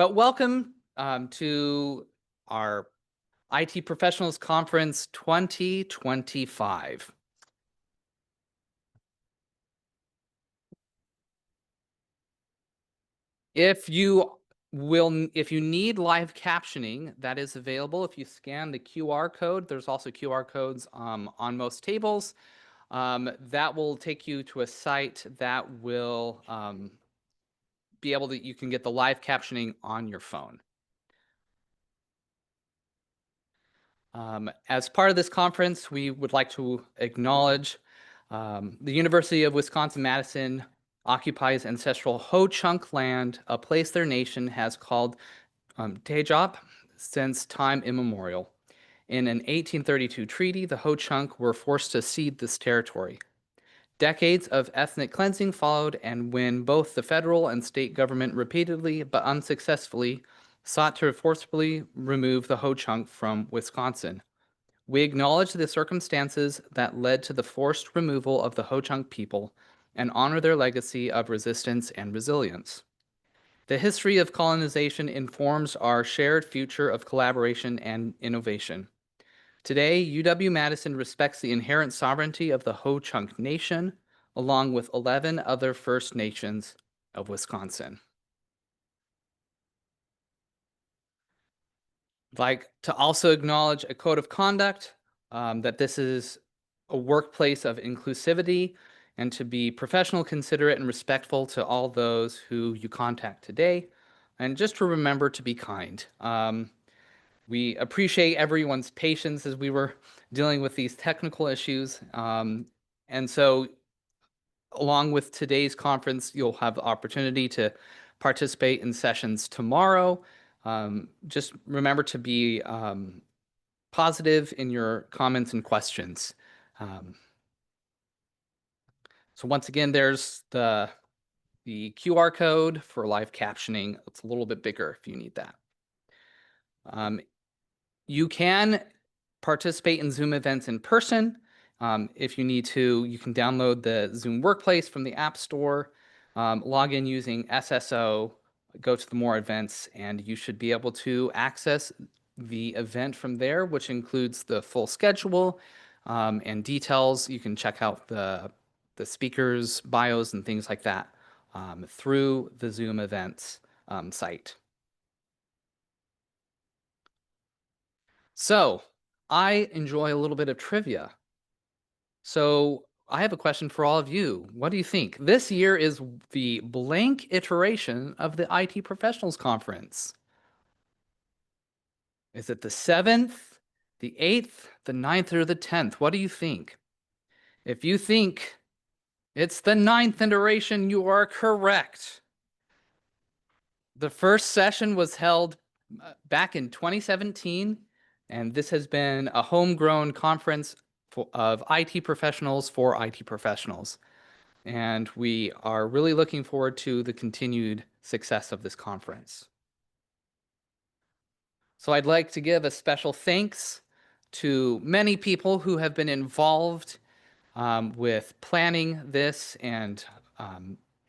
But welcome to our IT Professionals Conference 2025. If you need live captioning, that is available. If you scan the QR code, there's also QR codes on most tables. That will take you to a site that will be able to, you can get the live captioning on your phone. As part of this conference, we would like to acknowledge the University of Wisconsin-Madison occupies ancestral Ho-Chunk land, a place their nation has called Tejop since time immemorial. In an 1832 treaty, the Ho-Chunk were forced to cede this territory. Decades of ethnic cleansing followed, and when both the federal and state government repeatedly but unsuccessfully sought to forcibly remove the Ho-Chunk from Wisconsin. We acknowledge the circumstances that led to the forced removal of the Ho-Chunk people and honor their legacy of resistance and resilience. The history of colonization informs our shared future of collaboration and innovation. Today, UW-Madison respects the inherent sovereignty of the Ho-Chunk Nation, along with 11 other First Nations of Wisconsin. I'd like to also acknowledge a code of conduct, that this is a workplace of inclusivity and to be professional, considerate, and respectful to all those who you contact today, and just to remember to be kind. We appreciate everyone's patience as we were dealing with these technical issues. And so along with today's conference, you'll have the opportunity to participate in sessions tomorrow. Just remember to be positive in your comments and questions. So once again, there's the QR code for live captioning. It's a little bit bigger if you need that. You can participate in Zoom events in person. If you need to, you can download the Zoom Workplace from the App Store, log in using SSO, go to the More Events, and you should be able to access the event from there, which includes the full schedule and details. You can check out the speakers' bios and things like that through the Zoom Events site. So I enjoy a little bit of trivia. So I have a question for all of you. What do you think? This year is the blank iteration of the IT Professionals Conference. Is it the 7th, the 8th, the 9th, or the 10th? What do you think? If you think it's the 9th iteration, you are correct. The first session was held back in 2017, and this has been a homegrown conference of IT professionals for IT professionals. And we are really looking forward to the continued success of this conference. So I'd like to give a special thanks to many people who have been involved with planning this and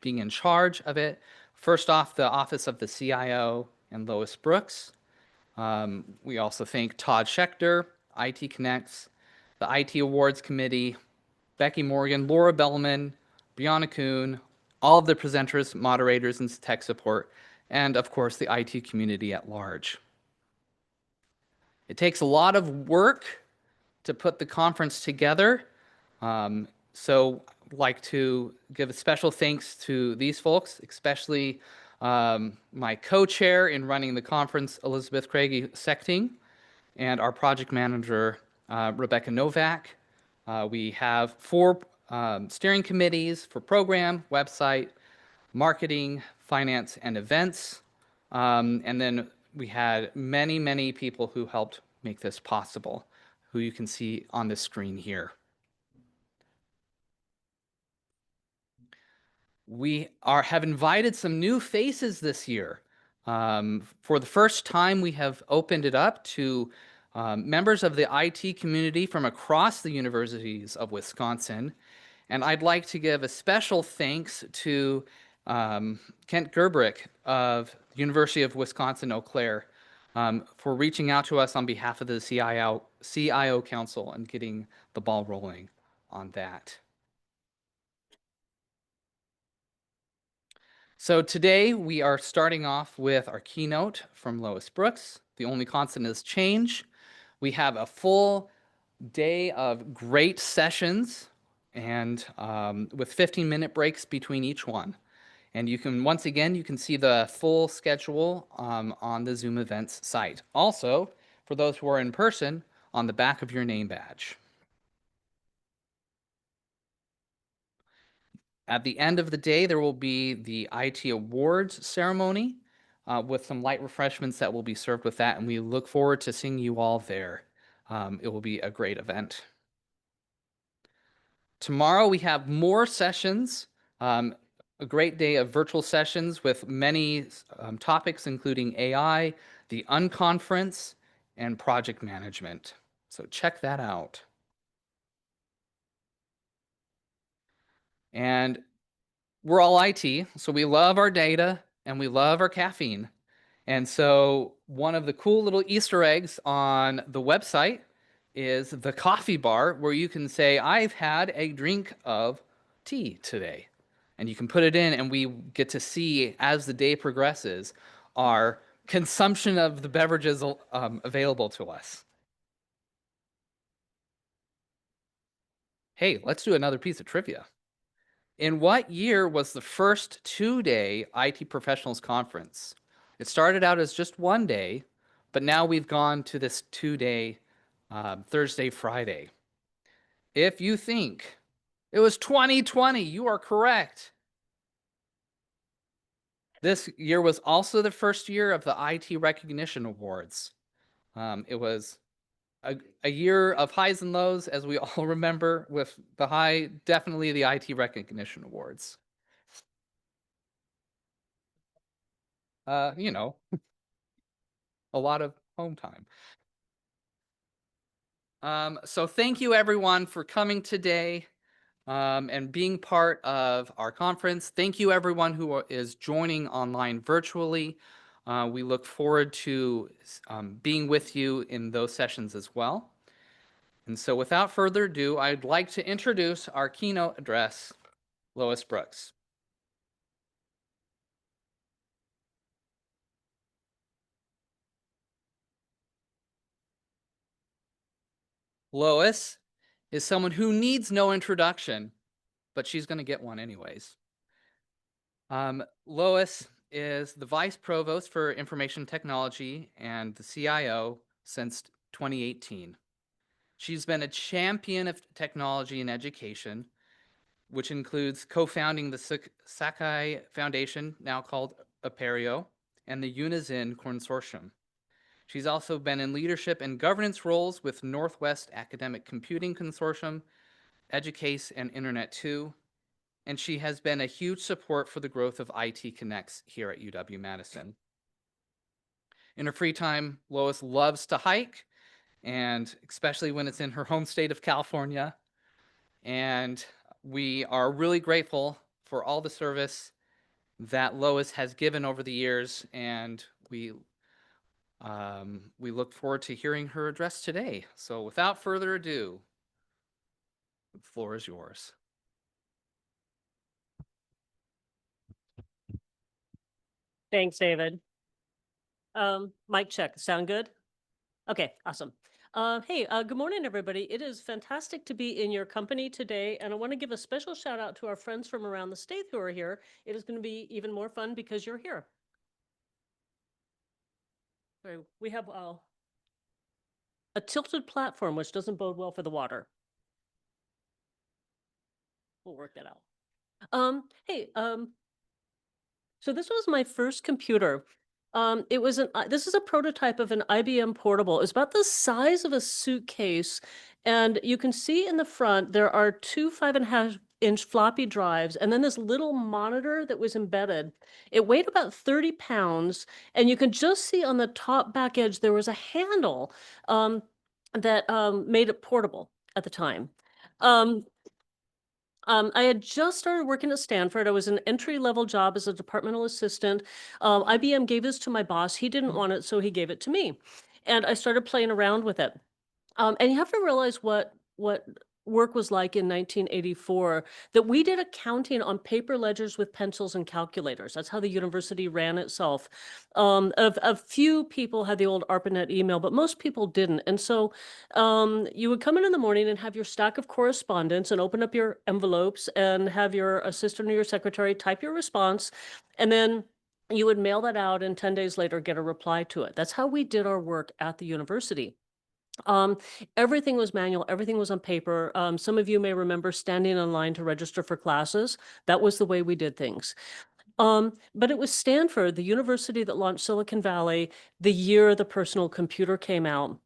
being in charge of it. First off, the Office of the CIO and Lois Brooks. We also thank Todd Schechter, IT Connects, the IT Awards Committee, Becky Morgan, Laura Bellman, Brianna Kuhn, all of the presenters, moderators, and tech support, and of course the IT community at large. It takes a lot of work to put the conference together, so I'd like to give a special thanks to these folks, especially my co-chair in running the conference, Elizabeth Kraege-Soechting, and our project manager, Rebecca Novak. We have 4 steering committees for program, website, marketing, finance, and events. And then we had many, many people who helped make this possible, who you can see on the screen here. We have invited some new faces this year. For the first time, we have opened it up to members of the IT community from across the universities of Wisconsin. And I'd like to give a special thanks to Kent Gerbrick of the University of Wisconsin-Eau Claire, for reaching out to us on behalf of the CIO Council and getting the ball rolling on that. So today we are starting off with our keynote from Lois Brooks. The only constant is change. We have a full day of great sessions and with 15-minute breaks between each one. And you can, once again, you can see the full schedule on the Zoom events site. Also, for those who are in person, on the back of your name badge. At the end of the day, there will be the IT Awards ceremony with some light refreshments that will be served with that, and we look forward to seeing you all there. It will be a great event. Tomorrow we have more sessions, a great day of virtual sessions with many topics including AI, the Unconference, and project management. So check that out. And we're all IT, so we love our data and we love our caffeine. And so one of the cool little Easter eggs on the website is the coffee bar where you can say, I've had a drink of tea today. And you can put it in and we get to see as the day progresses our consumption of the beverages available to us. Hey, let's do another piece of trivia. In what year was the first two-day IT Professionals Conference? It started out as just one day, but now we've gone to this two-day Thursday, Friday. If you think it was 2020, you are correct. This year was also the first year of the IT Recognition Awards. It was a year of highs and lows, as we all remember, with the high, definitely the IT Recognition Awards. You know, a lot of home time. So thank you everyone for coming today and being part of our conference. Thank you everyone who is joining online virtually. We look forward to being with you in those sessions as well. And so without further ado, I'd like to introduce our keynote address, Lois Brooks. Lois is someone who needs no introduction, but she's going to get one anyways. Lois is the Vice Provost for Information Technology and the CIO since 2018. She's been a champion of technology in education, which includes co-founding the Sakai Foundation, now called Apereo, and the Unizin Consortium. She's also been in leadership and governance roles with Northwest Academic Computing Consortium, Educase, and Internet2, and she has been a huge support for the growth of IT Connects here at UW-Madison. In her free time, Lois loves to hike, and especially when it's in her home state of California. And we are really grateful for all the service that Lois has given over the years, and we look forward to hearing her address today. So without further ado, the floor is yours. Thanks, David. Mic check. Sound good? Okay, awesome. Hey, good morning, everybody. It is fantastic to be in your company today, and I want to give a special shout out to our friends from around the state who are here. It is going to be even more fun because you're here. So we have a tilted platform, which doesn't bode well for the water. We'll work that out. Hey, so this was my first computer. It was this is a prototype of an IBM portable. It's about the size of a suitcase. And you can see in the front, there are two 5.5-inch floppy drives, and then this little monitor that was embedded. It weighed about 30 pounds, and you can just see on the top back edge, there was a handle that made it portable at the time. I had just started working at Stanford. I was an entry-level job as a departmental assistant. IBM gave this to my boss. He didn't want it, so he gave it to me. And I started playing around with it. And you have to realize what work was like in 1984, that we did accounting on paper ledgers with pencils and calculators. That's how the university ran itself. A few people had the old ARPANET email, but most people didn't. And so you would come in the morning and have your stack of correspondence and open up your envelopes and have your assistant or your secretary type your response. And then you would mail that out and 10 days later get a reply to it. That's how we did our work at the university. Um, Everything was manual, everything was on paper. Some of you may remember standing in line to register for classes. That was the way we did things. But it was Stanford, the university that launched Silicon Valley, the year the personal computer came out.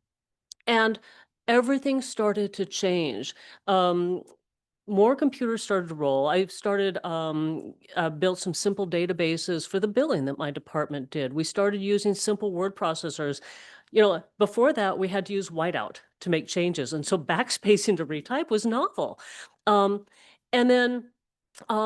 And everything started to change. More computers started to roll. I started built some simple databases for the billing that my department did. We started using simple word processors. Before that, we had to use whiteout to make changes, and so backspacing to retype was novel. Um, and then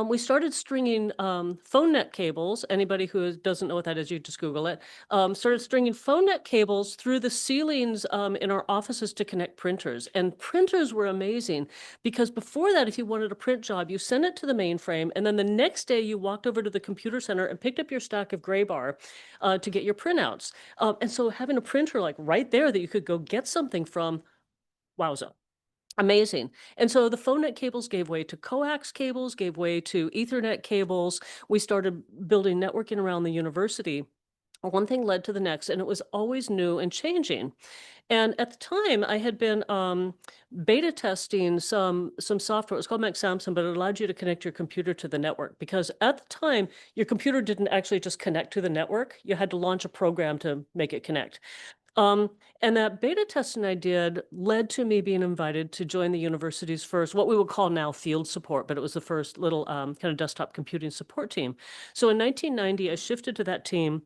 we started stringing phone net cables. Anybody who doesn't know what that is, you just Google it. Started stringing phone net cables through the ceilings in our offices to connect printers. And printers were amazing because before that, if you wanted a print job, you sent it to the mainframe, and then the next day you walked over to the computer center and picked up your stack of gray bar to get your printouts. And so having a printer like right there that you could go get something from, wowza. Amazing. And so the phone net cables gave way to coax cables, gave way to Ethernet cables. We started building networking around the university. One thing led to the next, and it was always new and changing. And at the time, I had been beta testing some software. It was called Mac Samson, but it allowed you to connect your computer to the network. Because at the time, your computer didn't actually just connect to the network. You had to launch a program to make it connect. Um, and that beta testing I did led to me being invited to join the university's first, what we would call now field support, but it was the first little kind of desktop computing support team. So in 1990, I shifted to that team.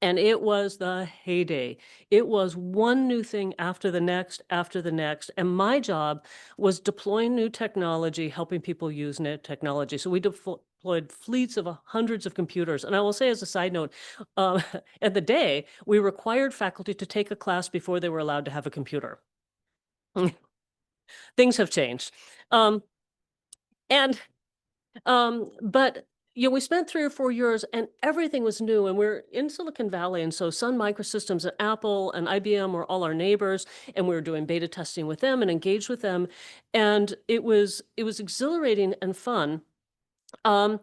And it was the heyday. It was one new thing after the next, after the next. And my job was deploying new technology, helping people use new technology. So we deployed fleets of hundreds of computers. And I will say as a side note, uh, at the day, we required faculty to take a class before they were allowed to have a computer. Things have changed. Um, and but we spent 3 or 4 years and everything was new, and we're in Silicon Valley, and so Sun Microsystems and Apple and IBM were all our neighbors, and we were doing beta testing with them and engaged with them, and it was exhilarating and fun. Um,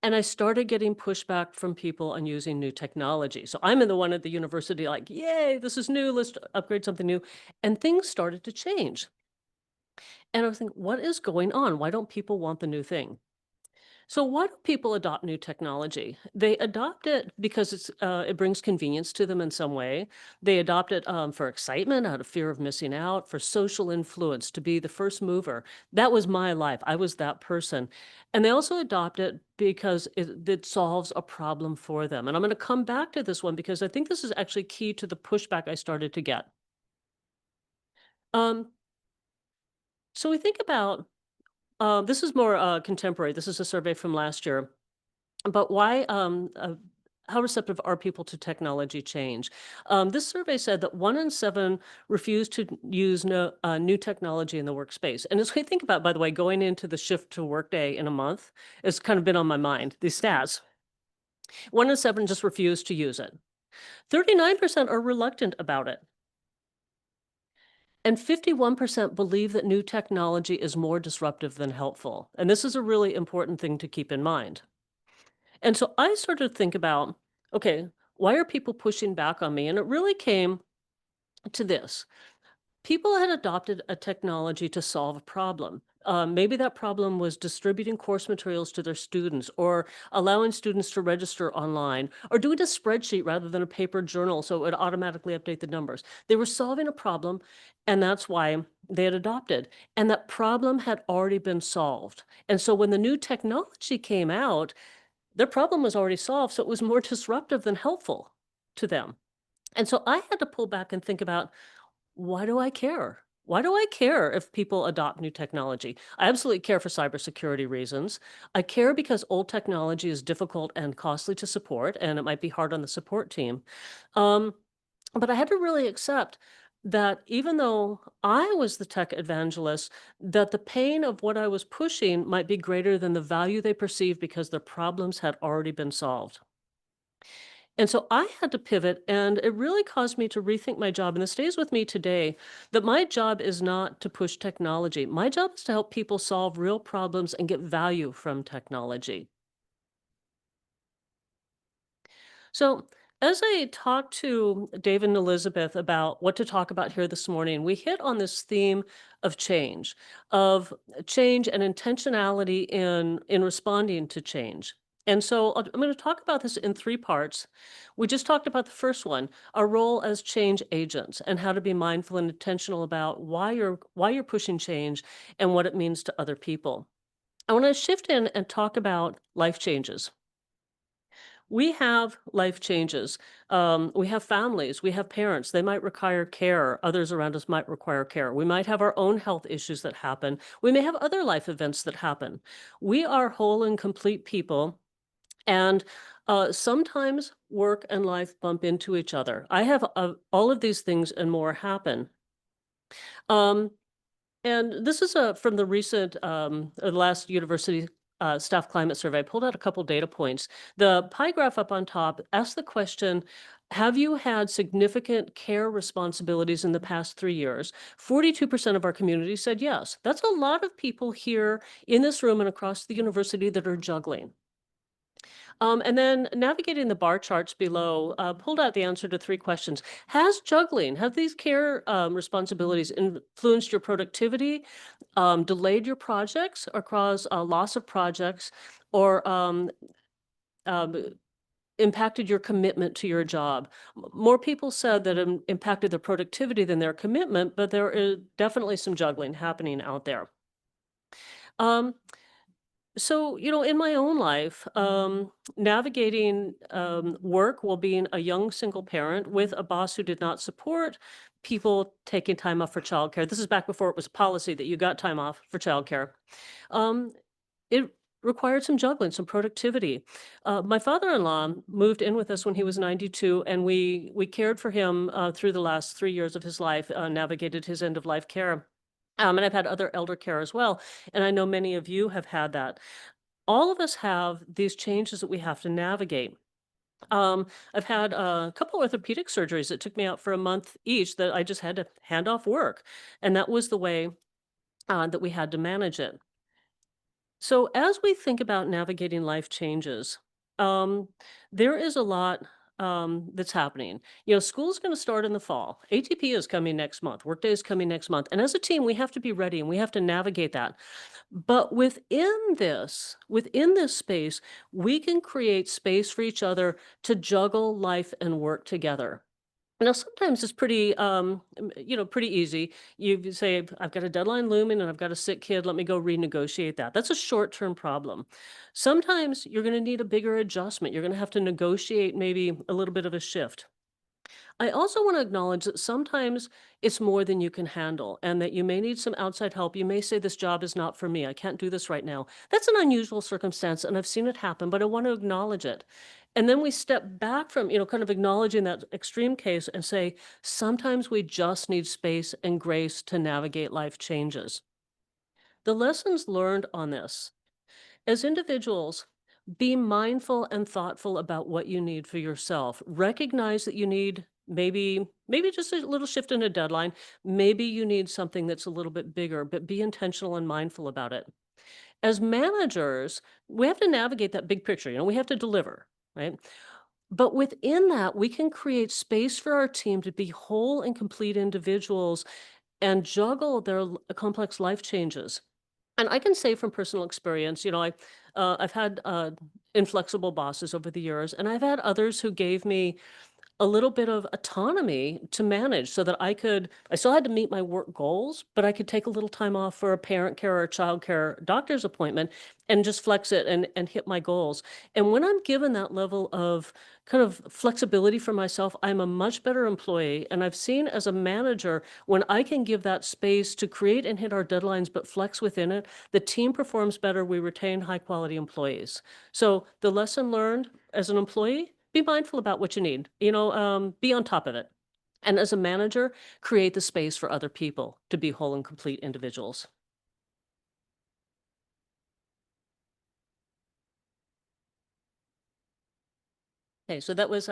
and I started getting pushback from people on using new technology. So I'm in the one at the university like, yay, this is new, let's upgrade something new. And things started to change. And I was thinking, what is going on? Why don't people want the new thing? So why do people adopt new technology? They adopt it because it brings convenience to them in some way. They adopt it for excitement, out of fear of missing out, for social influence, to be the first mover. That was my life. I was that person. And they also adopt it because it solves a problem for them. And I'm going to come back to this one because I think this is actually key to the pushback I started to get. Um, so we think about, this is more contemporary. This is a survey from last year. But how receptive are people to technology change? This survey said that 1 in 7 refuse to use new technology in the workspace. And as we think about, by the way, going into the shift to workday in a month, it's kind of been on my mind, these stats. 1 in 7 just refuse to use it. 39% are reluctant about it. And 51% believe that new technology is more disruptive than helpful. And this is a really important thing to keep in mind. And so I started to think about, okay, why are people pushing back on me? And it really came to this. People had adopted a technology to solve a problem. Maybe that problem was distributing course materials to their students, or allowing students to register online, or doing a spreadsheet rather than a paper journal so it would automatically update the numbers. They were solving a problem, and that's why they had adopted. And that problem had already been solved. And so when the new technology came out, their problem was already solved, so it was more disruptive than helpful to them. And so I had to pull back and think about, why do I care? Why do I care if people adopt new technology? I absolutely care for cybersecurity reasons. I care because old technology is difficult and costly to support, and it might be hard on the support team. Um, but I had to really accept that even though I was the tech evangelist, that the pain of what I was pushing might be greater than the value they perceived because their problems had already been solved. And so I had to pivot, and it really caused me to rethink my job. And this stays with me today that my job is not to push technology. My job is to help people solve real problems and get value from technology. So, as I talked to David and Elizabeth about what to talk about here this morning, we hit on this theme of change and intentionality in responding to change. And so I'm going to talk about this in three parts. We just talked about the first one, our role as change agents and how to be mindful and intentional about why you're pushing change and what it means to other people. I want to shift in and talk about life changes. We have life changes. We have families, we have parents. They might require care. Others around us might require care. We might have our own health issues that happen. We may have other life events that happen. We are whole and complete people. And sometimes work and life bump into each other. I have all of these things and more happen. Um, and this is from the recent, last university staff climate survey. I pulled out a couple data points. The pie graph up on top asks the question, have you had significant care responsibilities in the past 3 years? 42% of our community said yes. That's a lot of people here in this room and across the university that are juggling. And then navigating the bar charts below, pulled out the answer to three questions. Have these care responsibilities influenced your productivity, delayed your projects or caused a loss of projects, or um, impacted your commitment to your job? More people said that it impacted their productivity than their commitment, but there is definitely some juggling happening out there. Um, So, in my own life, navigating work while being a young single parent with a boss who did not support people taking time off for childcare. This is back before it was policy that you got time off for childcare. Um, it required some juggling, some productivity. My father-in-law moved in with us when he was 92, and we cared for him through the last 3 years of his life, navigated his end of life care. And I've had other elder care as well. And I know many of you have had that. All of us have these changes that we have to navigate. I've had a couple orthopedic surgeries that took me out for a month each that I just had to hand off work. And that was the way that we had to manage it. So as we think about navigating life changes, um, there is a lot that's happening. School's going to start in the fall. ATP is coming next month. Workday is coming next month. And as a team, we have to be ready and we have to navigate that. But within this space, we can create space for each other to juggle life and work together. Now, sometimes it's pretty easy. You say, I've got a deadline looming and I've got a sick kid. Let me go renegotiate that. That's a short-term problem. Sometimes you're going to need a bigger adjustment. You're going to have to negotiate maybe a little bit of a shift. I also want to acknowledge that sometimes it's more than you can handle and that you may need some outside help. You may say, this job is not for me. I can't do this right now. That's an unusual circumstance, and I've seen it happen, but I want to acknowledge it. And then we step back from, kind of acknowledging that extreme case and say, sometimes we just need space and grace to navigate life changes. The lessons learned on this: as individuals, be mindful and thoughtful about what you need for yourself. Recognize that you need maybe just a little shift in a deadline. Maybe you need something that's a little bit bigger, but be intentional and mindful about it. As managers, we have to navigate that big picture. We have to deliver, right? But within that, we can create space for our team to be whole and complete individuals and juggle their complex life changes. And I can say from personal experience, I've had inflexible bosses over the years, and I've had others who gave me a little bit of autonomy to manage so that I still had to meet my work goals, but I could take a little time off for a parent care or a child care doctor's appointment and just flex it and hit my goals. And when I'm given that level of kind of flexibility for myself, I'm a much better employee. And I've seen as a manager, when I can give that space to create and hit our deadlines, but flex within it, the team performs better. We retain high quality employees. So the lesson learned as an employee, be mindful about what you need, be on top of it. And as a manager, create the space for other people to be whole and complete individuals. Okay, so that was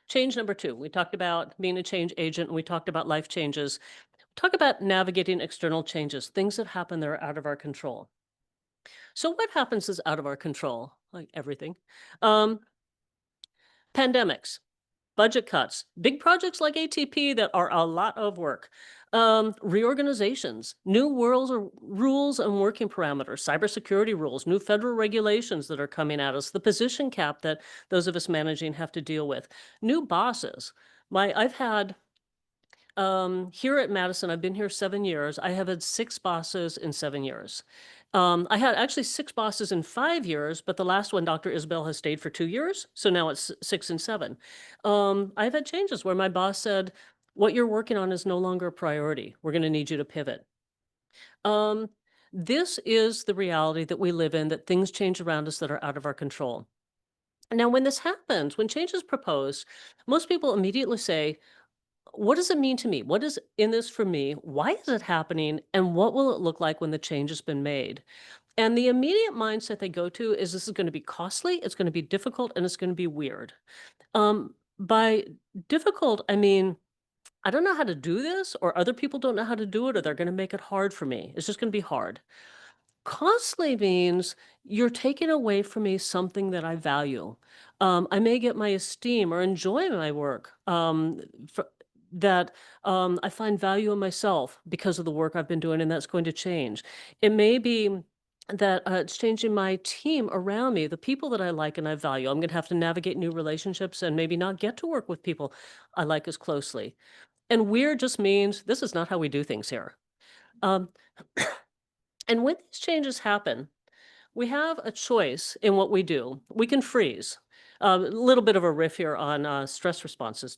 change number 2. We talked about being a change agent and we talked about life changes. Talk about navigating external changes, things that happen that are out of our control. So what happens is out of our control, like everything. Um, Pandemics, budget cuts, big projects like ATP that are a lot of work, reorganizations, new rules and working parameters, cybersecurity rules, new federal regulations that are coming at us, the position cap that those of us managing have to deal with, new bosses. I've had here at Madison, I've been here 7 years. I have had 6 bosses in 7 years. I had actually 6 bosses in 5 years, but the last one, Dr. Isabel, has stayed for 2 years. So now it's 6 and 7. I've had changes where my boss said, what you're working on is no longer a priority. We're going to need you to pivot. Um, this is the reality that we live in, that things change around us that are out of our control. Now, when this happens, when change is proposed, most people immediately say, what does it mean to me? What is in this for me? Why is it happening? And what will it look like when the change has been made? And the immediate mindset they go to is this is going to be costly, it's going to be difficult, and it's going to be weird. By difficult, I mean, I don't know how to do this, or other people don't know how to do it, or they're going to make it hard for me. It's just going to be hard. Costly means you're taking away from me something that I value. I may get my esteem or enjoy my work that I find value in myself because of the work I've been doing, and that's going to change. It may be that it's changing my team around me, the people that I like and I value. I'm going to have to navigate new relationships and maybe not get to work with people I like as closely. And weird just means this is not how we do things here. Um, and when these changes happen, we have a choice in what we do. We can freeze. A little bit of a riff here on stress responses.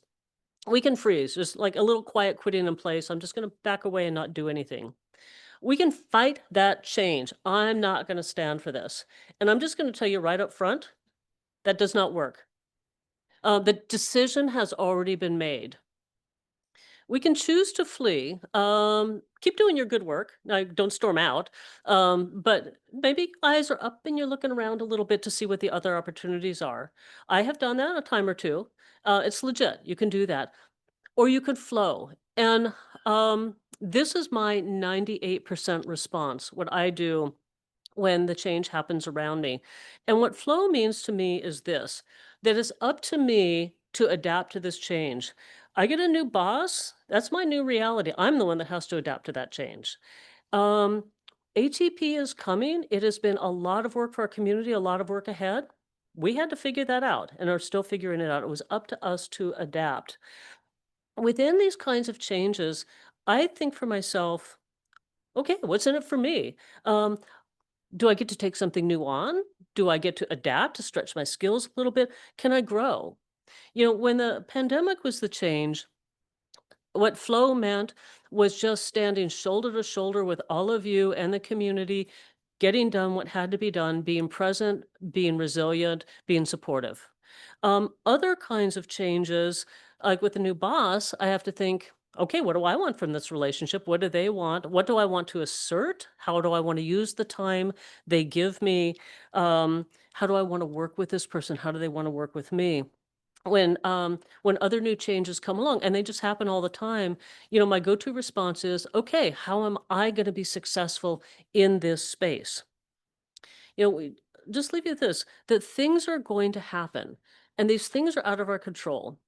We can freeze, just like a little quiet quitting in place. I'm just going to back away and not do anything. We can fight that change. I'm not going to stand for this. And I'm just going to tell you right up front, that does not work. The decision has already been made. We can choose to flee. Keep doing your good work. Don't storm out. But maybe eyes are up and you're looking around a little bit to see what the other opportunities are. I have done that a time or two. It's legit. You can do that. Or you could flow. And this is my 98% response, what I do when the change happens around me. And what flow means to me is this, that it's up to me to adapt to this change. I get a new boss, that's my new reality. I'm the one that has to adapt to that change. Um, ATP is coming. It has been a lot of work for our community, a lot of work ahead. We had to figure that out and are still figuring it out. It was up to us to adapt. Within these kinds of changes, I think for myself, okay, what's in it for me? Um, do I get to take something new on? Do I get to adapt to stretch my skills a little bit? Can I grow? When the pandemic was the change, what flow meant was just standing shoulder to shoulder with all of you and the community, getting done what had to be done, being present, being resilient, being supportive. Other kinds of changes, like with the new boss, I have to think, okay, what do I want from this relationship? What do they want? What do I want to assert? How do I want to use the time they give me? How do I want to work with this person? How do they want to work with me? When other new changes come along, and they just happen all the time, my go-to response is, okay, how am I going to be successful in this space? We just leave you with this, that things are going to happen. And these things are out of our control.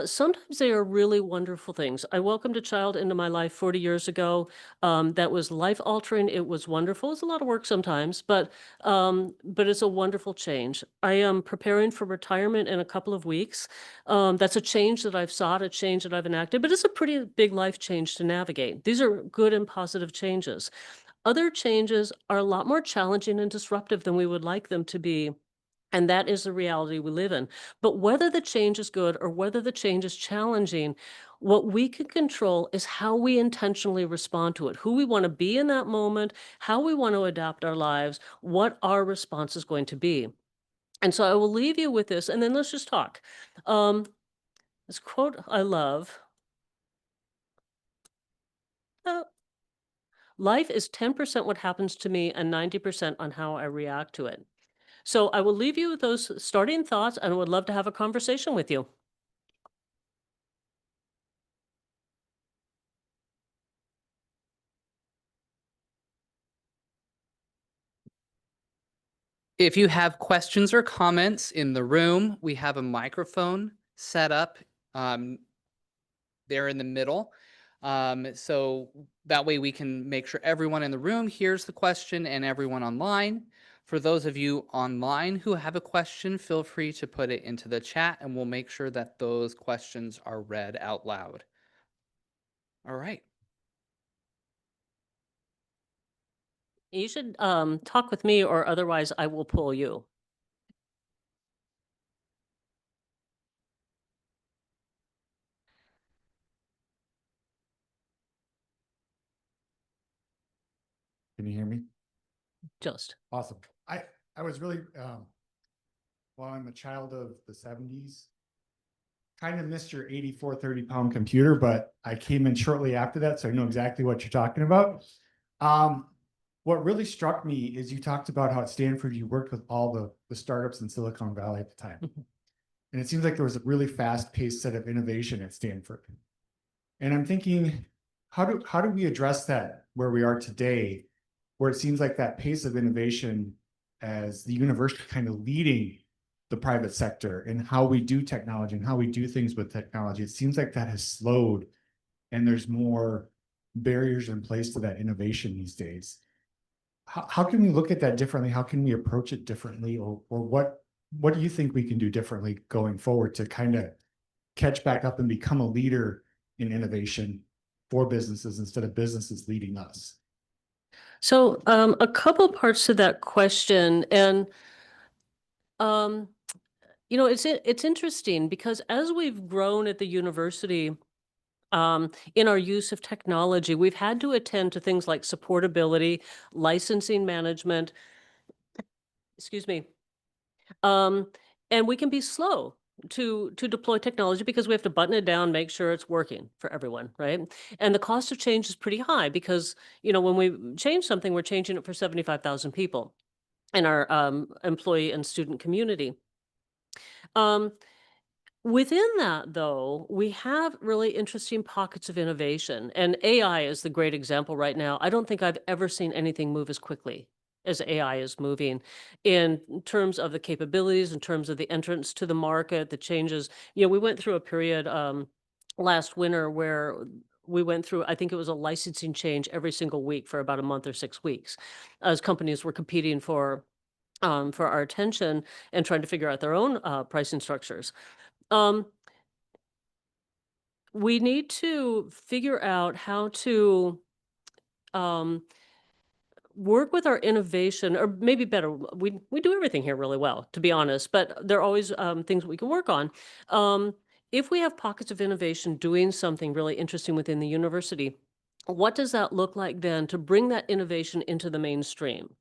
Sometimes they are really wonderful things. I welcomed a child into my life 40 years ago. That was life altering. It was wonderful. It's a lot of work sometimes, but it's a wonderful change. I am preparing for retirement in a couple of weeks. That's a change that I've sought, a change that I've enacted, but it's a pretty big life change to navigate. These are good and positive changes. Other changes are a lot more challenging and disruptive than we would like them to be. And that is the reality we live in. But whether the change is good or whether the change is challenging, what we can control is how we intentionally respond to it, who we want to be in that moment, how we want to adapt our lives, what our response is going to be. And so I will leave you with this, and then let's just talk. This quote I love. uh, Life is 10% what happens to me and 90% on how I react to it. So I will leave you with those starting thoughts and would love to have a conversation with you. If you have questions or comments in the room, we have a microphone set up there in the middle. So that way we can make sure everyone in the room hears the question and everyone online. For those of you online who have a question, feel free to put it into the chat and we'll make sure that those questions are read out loud. All right. You should talk with me, or otherwise I will pull you. Can you hear me? Just. Awesome. I was really, well, I'm a child of the 70s. Kind of missed your 84, 30-pound computer, but I came in shortly after that, so I know exactly what you're talking about. What really struck me is you talked about how at Stanford you worked with all the startups in Silicon Valley at the time. And it seems like there was a really fast-paced set of innovation at Stanford. And I'm thinking, how do we address that where we are today, where it seems like that pace of innovation as the university kind of leading the private sector and how we do technology and how we do things with technology, it seems like that has slowed and there's more barriers in place to that innovation these days. How can we look at that differently? How can we approach it differently? Or what do you think we can do differently going forward to kind of catch back up and become a leader in innovation for businesses instead of businesses leading us? So a couple parts to that question. And it's interesting because as we've grown at the university, in our use of technology, we've had to attend to things like supportability, licensing management, excuse me. And we can be slow to deploy technology because we have to button it down, make sure it's working for everyone, right? And the cost of change is pretty high because, when we change something, we're changing it for 75,000 people in our employee and student community. Within that, though, we have really interesting pockets of innovation, and AI is the great example right now. I don't think I've ever seen anything move as quickly as AI is moving in terms of the capabilities, in terms of the entrance to the market, the changes. We went through a period last winter where we went through, I think it was a licensing change every single week for about a month or 6 weeks, as companies were competing for our attention and trying to figure out their own pricing structures. We need to figure out how to work with our innovation, or maybe better, we do everything here really well, to be honest, but there are always things we can work on. If we have pockets of innovation doing something really interesting within the university, what does that look like then to bring that innovation into the mainstream?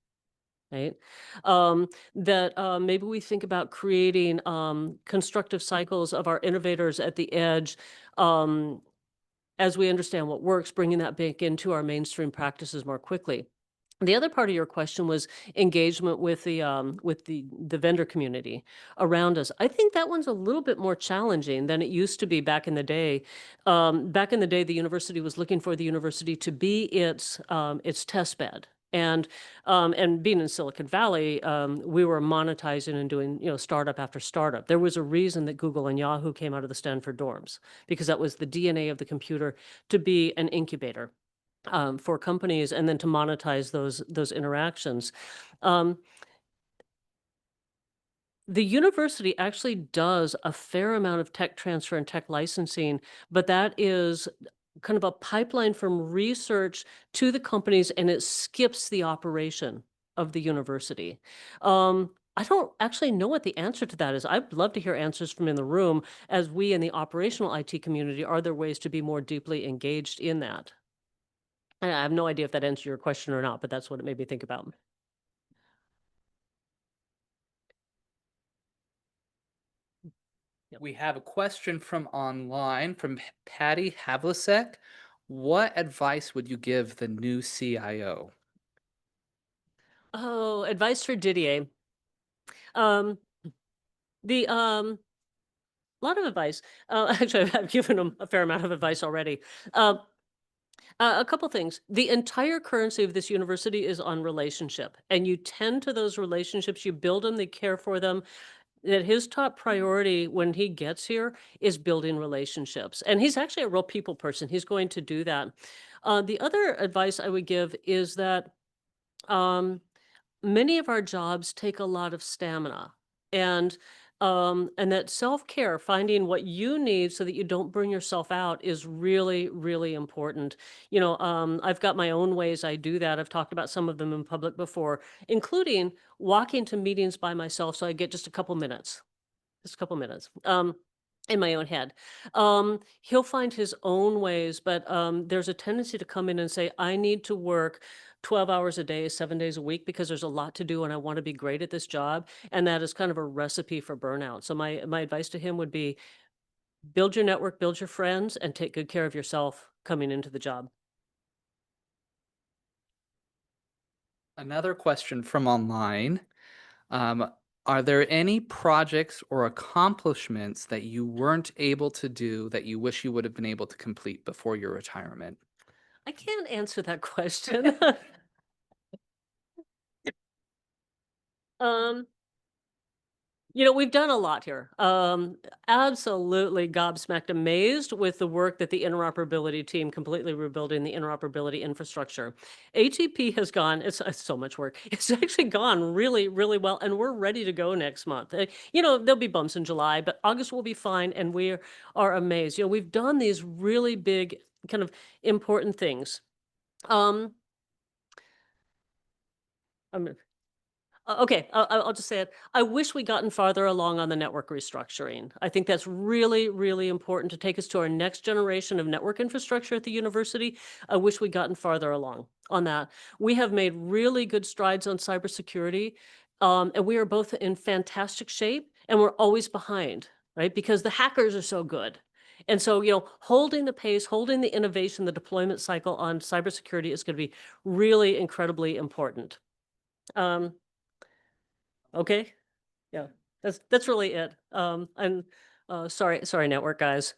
Right? That maybe we think about creating constructive cycles of our innovators at the edge, as we understand what works, bringing that back into our mainstream practices more quickly. The other part of your question was engagement with the vendor community around us. I think that one's a little bit more challenging than it used to be back in the day. Back in the day, the university was looking for the university to be its test bed. And being in Silicon Valley, we were monetizing and doing, startup after startup. There was a reason that Google and Yahoo came out of the Stanford dorms, because that was the DNA of the computer, to be an incubator for companies and then to monetize those interactions. The university actually does a fair amount of tech transfer and tech licensing, but that is kind of a pipeline from research to the companies, and it skips the operation of the university. I don't actually know what the answer to that is. I'd love to hear answers from in the room, as we in the operational IT community, are there ways to be more deeply engaged in that? And I have no idea if that answered your question or not, but that's what it made me think about. We have a question from online from Patty Havlicek. What advice would you give the new CIO? Oh, advice for Didier. Um, the lot of advice. Actually, I've given him a fair amount of advice already. A couple things. The entire currency of this university is on relationship, and you tend to those relationships. You build them, they care for them. That his top priority when he gets here is building relationships, and he's actually a real people person. He's going to do that. The other advice I would give is that many of our jobs take a lot of stamina, and that self-care, finding what you need so that you don't burn yourself out, is really, really important. I've got my own ways I do that. I've talked about some of them in public before, including walking to meetings by myself so I get just a couple minutes. In my own head. He'll find his own ways, but there's a tendency to come in and say, I need to work 12 hours a day, 7 days a week, because there's a lot to do and I want to be great at this job. And that is kind of a recipe for burnout. So my advice to him would be, build your network, build your friends, and take good care of yourself coming into the job. Another question from online. Are there any projects or accomplishments that you weren't able to do that you wish you would have been able to complete before your retirement? I can't answer that question. um, we've done a lot here. Absolutely gobsmacked, amazed with the work that the interoperability team, completely rebuilding the interoperability infrastructure. ATP has gone, it's so much work. It's actually gone really, really well, and we're ready to go next month. There'll be bumps in July, but August will be fine, and we are amazed. We've done these really big, kind of important things. Okay, I'll just say it. I wish we'd gotten farther along on the network restructuring. I think that's really, really important to take us to our next generation of network infrastructure at the university. I wish we'd gotten farther along on that. We have made really good strides on cybersecurity, and we are both in fantastic shape, and we're always behind, right? Because the hackers are so good. And so, holding the pace, holding the innovation, the deployment cycle on cybersecurity is going to be really incredibly important. Okay. Yeah, that's really it. And sorry, network guys.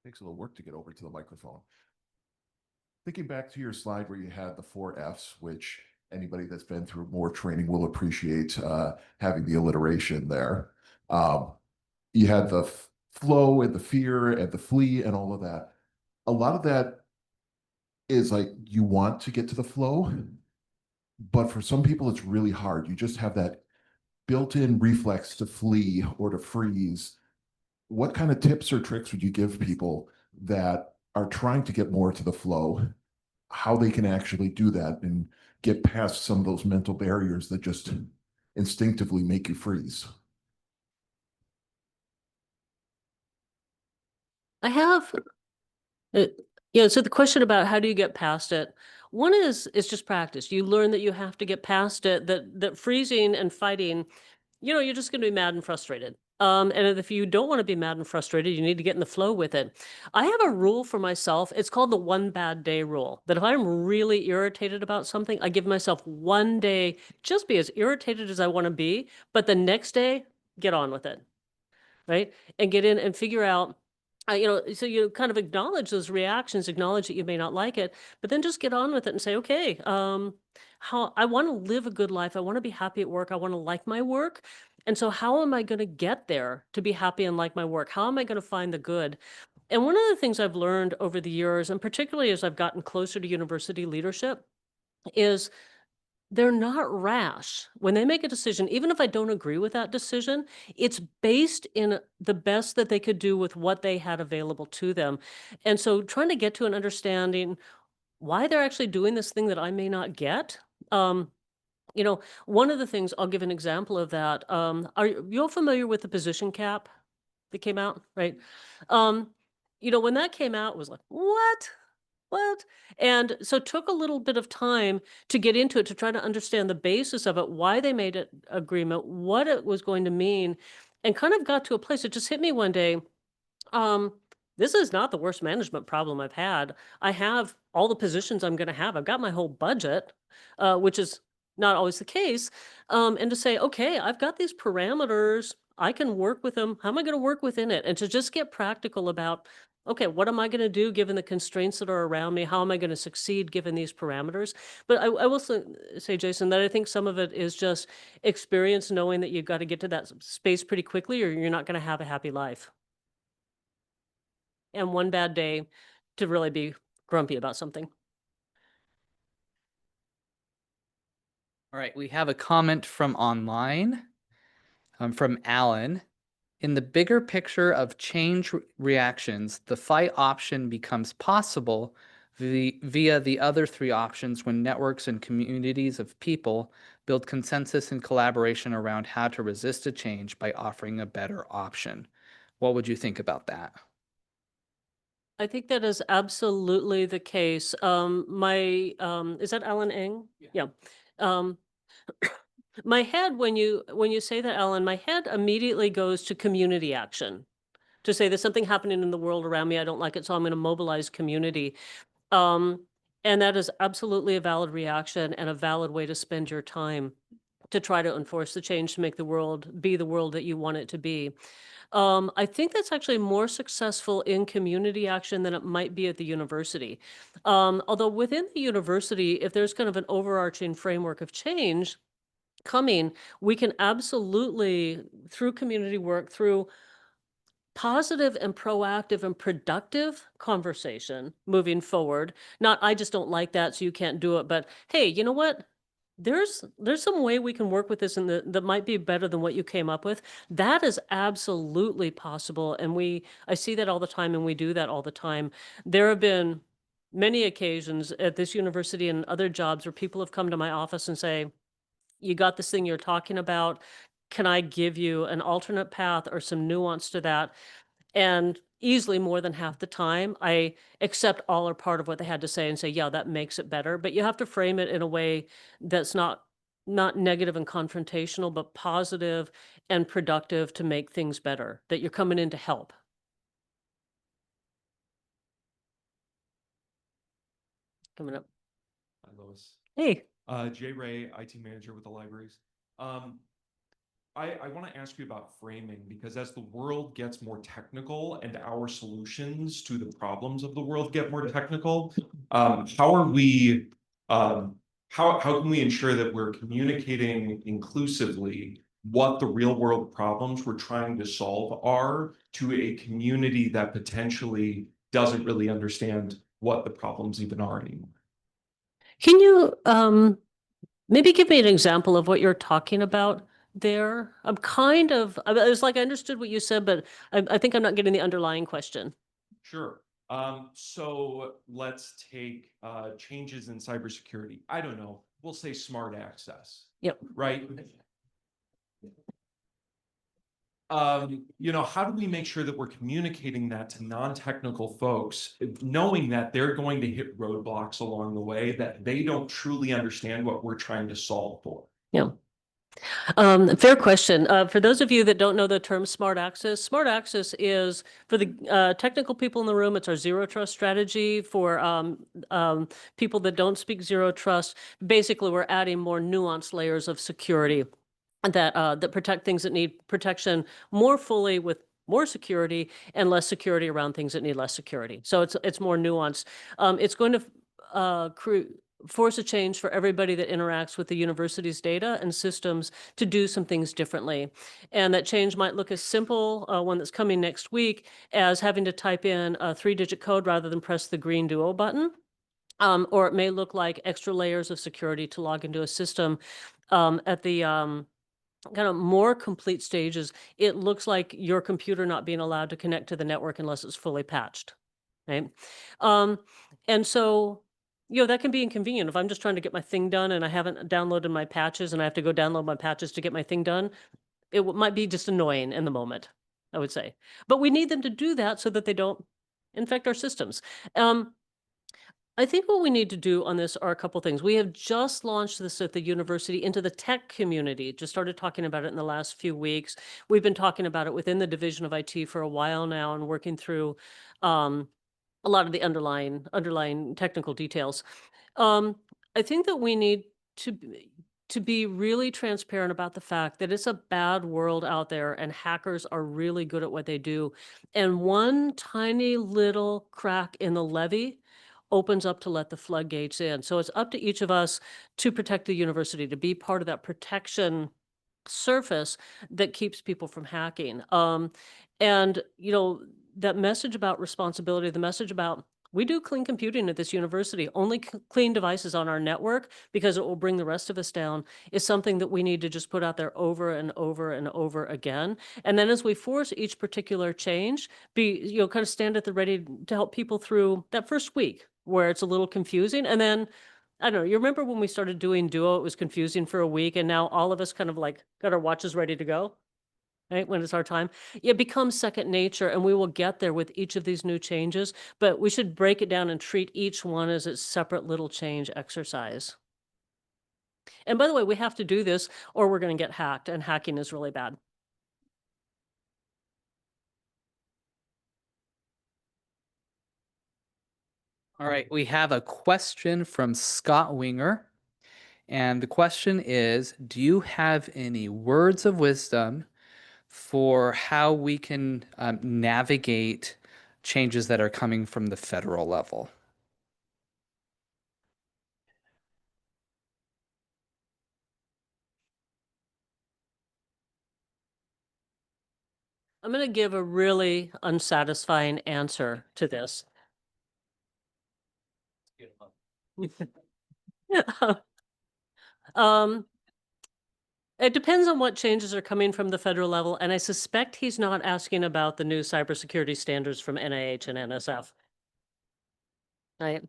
Takes a little work to get over to the microphone. Thinking back to your slide where you had the 4 Fs, which anybody that's been through more training will appreciate having the alliteration there. You had the flow and the fear and the flee and all of that. A lot of that is like you want to get to the flow, but for some people it's really hard. You just have that built-in reflex to flee or to freeze. What kind of tips or tricks would you give people that are trying to get more to the flow, how they can actually do that and get past some of those mental barriers that just instinctively make you freeze? I have, so the question about how do you get past it? One is just practice. You learn that you have to get past it, that freezing and fighting, you're just going to be mad and frustrated. And if you don't want to be mad and frustrated, you need to get in the flow with it. I have a rule for myself. It's called the 1 bad day rule, that if I'm really irritated about something, I give myself 1 day, just be as irritated as I want to be, but the next day, get on with it, right? And get in and figure out, so you kind of acknowledge those reactions, acknowledge that you may not like it, but then just get on with it and say, okay, how I want to live a good life. I want to be happy at work. I want to like my work. And so how am I going to get there to be happy and like my work? How am I going to find the good? And one of the things I've learned over the years, and particularly as I've gotten closer to university leadership, is they're not rash. When they make a decision, even if I don't agree with that decision, it's based in the best that they could do with what they had available to them. And so trying to get to an understanding why they're actually doing this thing that I may not get. One of the things, I'll give an example of that. Are you all familiar with the position cap that came out, right? When that came out, it was like, what? What? And so it took a little bit of time to get into it, to try to understand the basis of it, why they made it agreement, what it was going to mean, and kind of got to a place. It just hit me one day. This is not the worst management problem I've had. I have all the positions I'm going to have. I've got my whole budget, which is not always the case. And to say, okay, I've got these parameters. I can work with them. How am I going to work within it? And to just get practical about, okay, what am I going to do given the constraints that are around me? How am I going to succeed given these parameters? But I will say, Jason, that I think some of it is just experience, knowing that you've got to get to that space pretty quickly, or you're not going to have a happy life. And 1 bad day to really be grumpy about something. All right, we have a comment from online, from Alan. In the bigger picture of change reactions, the fight option becomes possible via the other 3 options when networks and communities of people build consensus and collaboration around how to resist a change by offering a better option. What would you think about that? I think that is absolutely the case. Is that Alan Eng? Yeah. My head, when you say that, Alan, my head immediately goes to community action. To say there's something happening in the world around me, I don't like it, so I'm going to mobilize community. And that is absolutely a valid reaction and a valid way to spend your time to try to enforce the change to make the world be the world that you want it to be. I think that's actually more successful in community action than it might be at the university. Although within the university, if there's kind of an overarching framework of change coming, we can absolutely, through community work, through positive and proactive and productive conversation moving forward, not, I just don't like that, so you can't do it, but hey, you know what? There's some way we can work with this and that might be better than what you came up with. That is absolutely possible. And I see that all the time, and we do that all the time. There have been many occasions at this university and other jobs where people have come to my office and say, you got this thing you're talking about. Can I give you an alternate path or some nuance to that? And easily more than half the time, I accept all or part of what they had to say and say, yeah, that makes it better. But you have to frame it in a way that's not negative and confrontational, but positive and productive to make things better, that you're coming in to help. Coming up. Hi, Lois. Hey. Jay Ray, IT manager with the libraries. I want to ask you about framing, because as the world gets more technical and our solutions to the problems of the world get more technical, how are we, how can we ensure that we're communicating inclusively what the real world problems we're trying to solve are to a community that potentially doesn't really understand what the problems even are anymore? Can you maybe give me an example of what you're talking about there? It's like I understood what you said, but I think I'm not getting the underlying question. Sure. So let's take changes in cybersecurity. I don't know. We'll say smart access. Yep. Right. How do we make sure that we're communicating that to non-technical folks, knowing that they're going to hit roadblocks along the way, that they don't truly understand what we're trying to solve for? Yeah. Fair question. For those of you that don't know the term smart access is for the technical people in the room, it's our zero trust strategy. For people that don't speak zero trust, basically we're adding more nuanced layers of security that protect things that need protection more fully with more security and less security around things that need less security. So it's more nuanced. It's going to force a change for everybody that interacts with the university's data and systems to do some things differently. And that change might look as simple, one that's coming next week, as having to type in a 3-digit code rather than press the green duo button. Or it may look like extra layers of security to log into a system. At the kind of more complete stages, it looks like your computer not being allowed to connect to the network unless it's fully patched, right? And so, that can be inconvenient. If I'm just trying to get my thing done and I haven't downloaded my patches and I have to go download my patches to get my thing done, it might be just annoying in the moment, I would say. But we need them to do that so that they don't infect our systems. I think what we need to do on this are a couple things. We have just launched this at the university into the tech community, just started talking about it in the last few weeks. We've been talking about it within the Division of IT for a while now and working through a lot of the underlying technical details. I think that we need to be really transparent about the fact that it's a bad world out there and hackers are really good at what they do. And one tiny little crack in the levee opens up to let the floodgates in. So it's up to each of us to protect the university, to be part of that protection surface that keeps people from hacking. And that message about responsibility, the message about we do clean computing at this university, only clean devices on our network because it will bring the rest of us down, is something that we need to just put out there over and over and over again. And then as we force each particular change, be kind of stand at the ready to help people through that first week where it's a little confusing. And then I don't know, you remember when we started doing Duo, it was confusing for a week, and now all of us kind of like got our watches ready to go, right? When it's our time. It becomes second nature, and we will get there with each of these new changes, but we should break it down and treat each one as its separate little change exercise. And by the way, we have to do this or we're going to get hacked, and hacking is really bad. All right, we have a question from Scott Winger. And the question is, do you have any words of wisdom for how we can navigate changes that are coming from the federal level? I'm going to give a really unsatisfying answer to this. It depends on what changes are coming from the federal level, and I suspect he's not asking about the new cybersecurity standards from NIH and NSF. Right?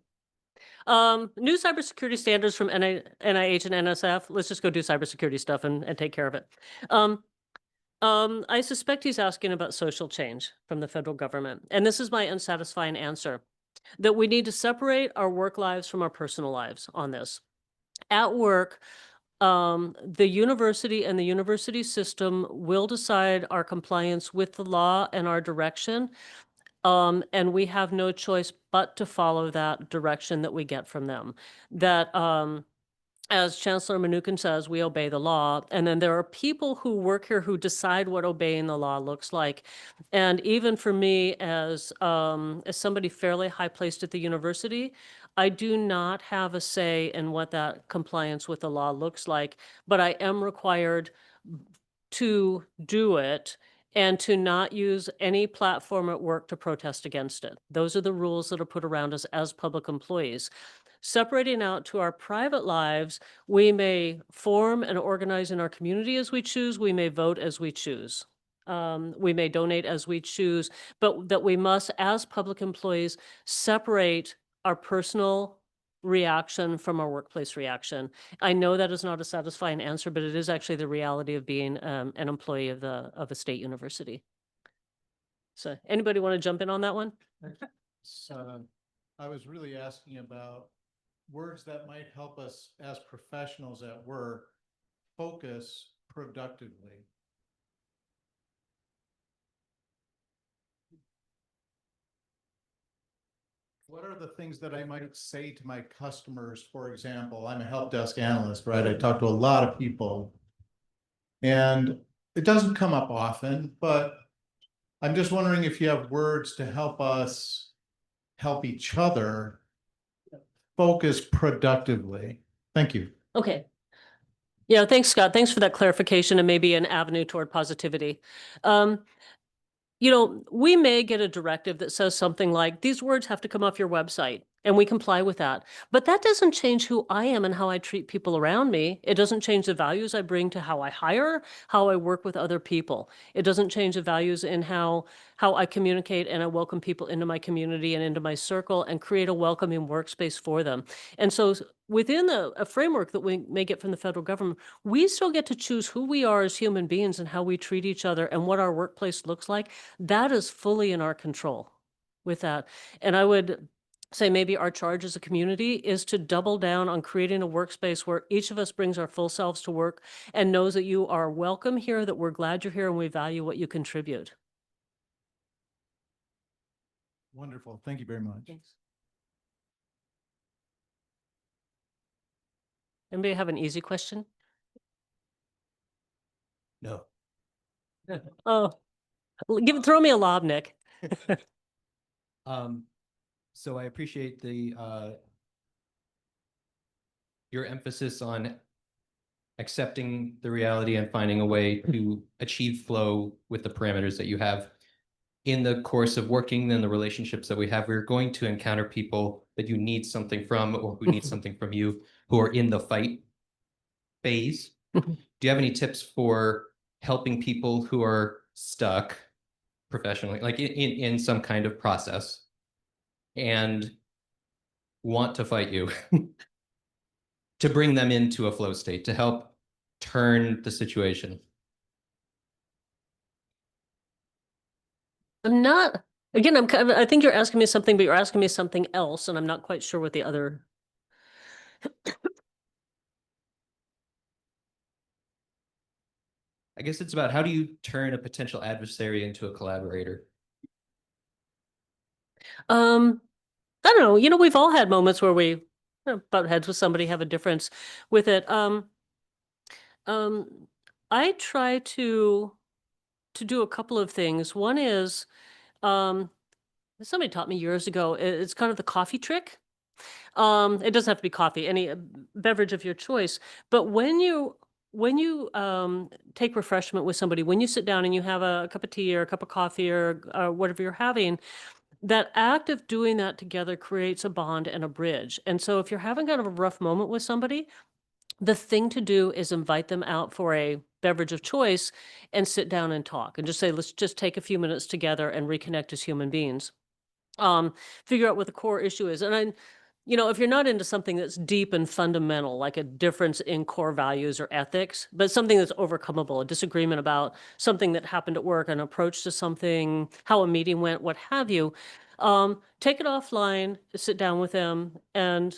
New cybersecurity standards from NIH and NSF. Let's just go do cybersecurity stuff and take care of it. I suspect he's asking about social change from the federal government, and this is my unsatisfying answer: that we need to separate our work lives from our personal lives on this. At work, the university and the university system will decide our compliance with the law and our direction. And we have no choice but to follow that direction that we get from them. That, as Chancellor Mnuchin says, we obey the law. And then there are people who work here who decide what obeying the law looks like. And even for me, as somebody fairly high placed at the university, I do not have a say in what that compliance with the law looks like, but I am required to do it and to not use any platform at work to protest against it. Those are the rules that are put around us as public employees. Separating out to our private lives, we may form and organize in our community as we choose. We may vote as we choose. We may donate as we choose, but that we must, as public employees, separate our personal reaction from our workplace reaction. I know that is not a satisfying answer, but it is actually the reality of being an employee of a state university. So anybody want to jump in on that one? So I was really asking about words that might help us as professionals at work focus productively. What are the things that I might say to my customers? For example, I'm a help desk analyst, right? I talk to a lot of people. And it doesn't come up often, but I'm just wondering if you have words to help us help each other focus productively. Thank you. Okay. Yeah, thanks, Scott. Thanks for that clarification and maybe an avenue toward positivity. You know, we may get a directive that says something like, these words have to come off your website, and we comply with that. But that doesn't change who I am and how I treat people around me. It doesn't change the values I bring to how I hire, how I work with other people. It doesn't change the values in how I communicate and I welcome people into my community and into my circle and create a welcoming workspace for them. And so within a framework that we may get from the federal government, we still get to choose who we are as human beings and how we treat each other and what our workplace looks like. That is fully in our control with that. And I would say maybe our charge as a community is to double down on creating a workspace where each of us brings our full selves to work and knows that you are welcome here, that we're glad you're here, and we value what you contribute. Wonderful. Thank you very much. Thanks. Anybody have an easy question? No. Oh, throw me a lob, Nick. So I appreciate the your emphasis on accepting the reality and finding a way to achieve flow with the parameters that you have. In the course of working and the relationships that we have, we're going to encounter people that you need something from or who need something from you, who are in the fight phase. Do you have any tips for helping people who are stuck professionally, like in some kind of process and want to fight you, to bring them into a flow state, to help turn the situation? I'm not, again, I think you're asking me something, but you're asking me something else, and I'm not quite sure what the other. I guess it's about how do you turn a potential adversary into a collaborator? I don't know. You know, we've all had moments where we butt heads with somebody, have a difference with it. I try to do a couple of things. One is, somebody taught me years ago, it's kind of the coffee trick. It doesn't have to be coffee, any beverage of your choice. But when you take refreshment with somebody, when you sit down and you have a cup of tea or a cup of coffee or whatever you're having, that act of doing that together creates a bond and a bridge. And so if you're having kind of a rough moment with somebody, the thing to do is invite them out for a beverage of choice and sit down and talk and just say, let's just take a few minutes together and reconnect as human beings. Figure out what the core issue is. And you know, if you're not into something that's deep and fundamental, like a difference in core values or ethics, but something that's overcomable, a disagreement about something that happened at work, an approach to something, how a meeting went, what have you, take it offline, sit down with them and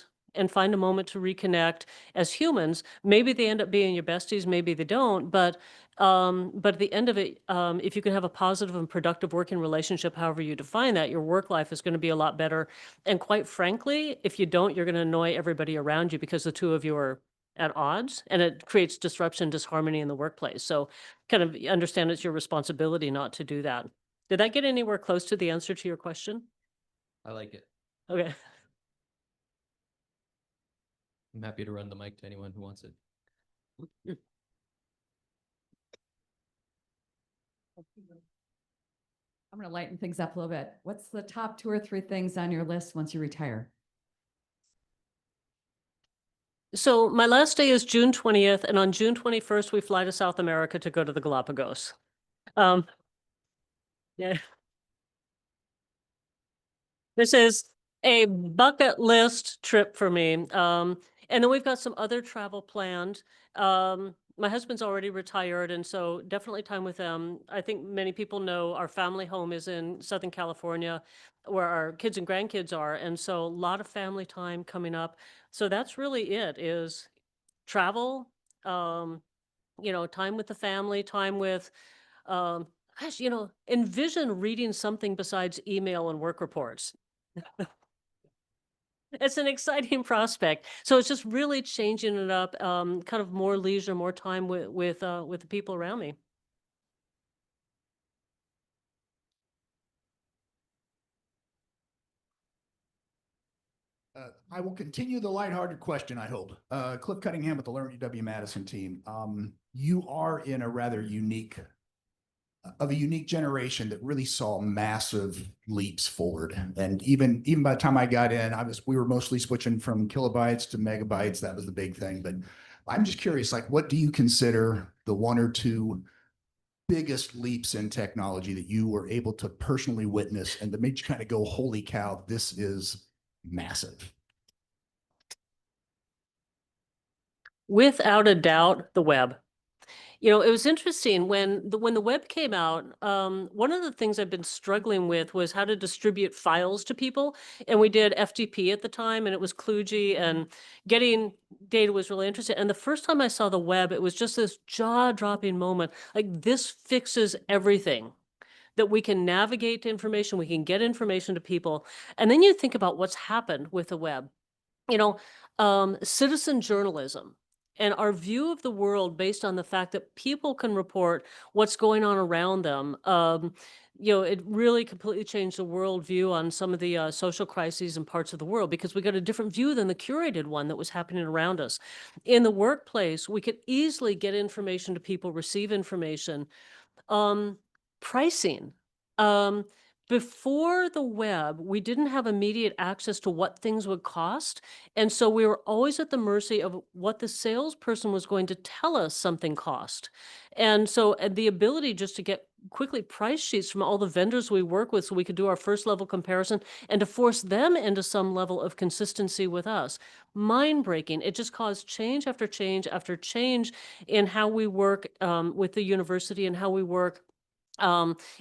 find a moment to reconnect as humans. Maybe they end up being your besties, maybe they don't, but at the end of it, if you can have a positive and productive working relationship, however you define that, your work life is going to be a lot better. And quite frankly, if you don't, you're going to annoy everybody around you because the two of you are at odds, and it creates disruption, disharmony in the workplace. So kind of understand it's your responsibility not to do that. Did that get anywhere close to the answer to your question? I like it. Okay. I'm happy to run the mic to anyone who wants it. I'm going to lighten things up a little bit. What's the top 2 or 3 things on your list once you retire? So my last day is June 20th, and on June 21st, we fly to South America to go to the Galapagos. Yeah. This is a bucket list trip for me. And then we've got some other travel planned. My husband's already retired, and so definitely time with them. I think many people know our family home is in Southern California, where our kids and grandkids are. And so a lot of family time coming up. So that's really it, is travel, time with the family, time with, gosh, envision reading something besides email and work reports. It's an exciting prospect. So it's just really changing it up, kind of more leisure, more time with the people around me. I will continue the lighthearted question, I hope. Cliff Cunningham with the Learn UW-Madison team. You are in a rather unique generation that really saw massive leaps forward. And even by the time I got in, we were mostly switching from kilobytes to megabytes. That was the big thing. But I'm just curious, like, what do you consider the one or two biggest leaps in technology that you were able to personally witness and that made you kind of go, holy cow, this is massive? Without a doubt, the web. It was interesting when the web came out. One of the things I've been struggling with was how to distribute files to people, and we did FTP at the time, and it was kludgy, and getting data was really interesting. And the first time I saw the web, it was just this jaw-dropping moment. Like, this fixes everything. That we can navigate to information, we can get information to people, and then you think about what's happened with the web. Citizen journalism. And our view of the world based on the fact that people can report what's going on around them. It really completely changed the worldview on some of the social crises in parts of the world because we got a different view than the curated one that was happening around us. In the workplace, we could easily get information to people, receive information. Pricing. Before the web, we didn't have immediate access to what things would cost. And so we were always at the mercy of what the salesperson was going to tell us something cost. And so the ability just to get quickly price sheets from all the vendors we work with so we could do our first level comparison and to force them into some level of consistency with us. Mind breaking. It just caused change after change after change in how we work with the university and how we work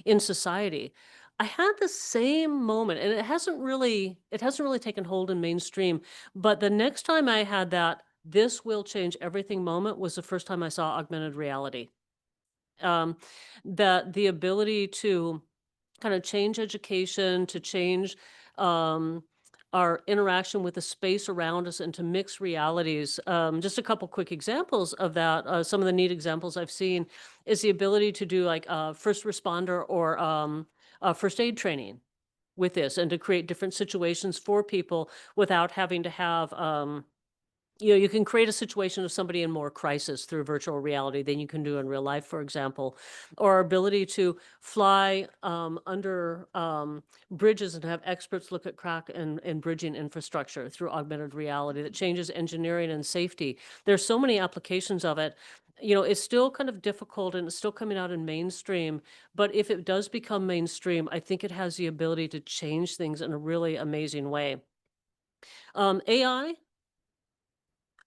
in society. I had the same moment, and it hasn't really taken hold in mainstream, but the next time I had that this will change everything moment was the first time I saw augmented reality. That the ability to kind of change education, to change our interaction with the space around us and to mix realities. Just a couple quick examples of that. Some of the neat examples I've seen is the ability to do like first responder or first aid training with this and to create different situations for people without having to have, you can create a situation of somebody in more crisis through virtual reality than you can do in real life, for example, or our ability to fly under bridges and have experts look at crack and bridging infrastructure through augmented reality that changes engineering and safety. There's so many applications of it. It's still kind of difficult and it's still coming out in mainstream, but if it does become mainstream, I think it has the ability to change things in a really amazing way. AI,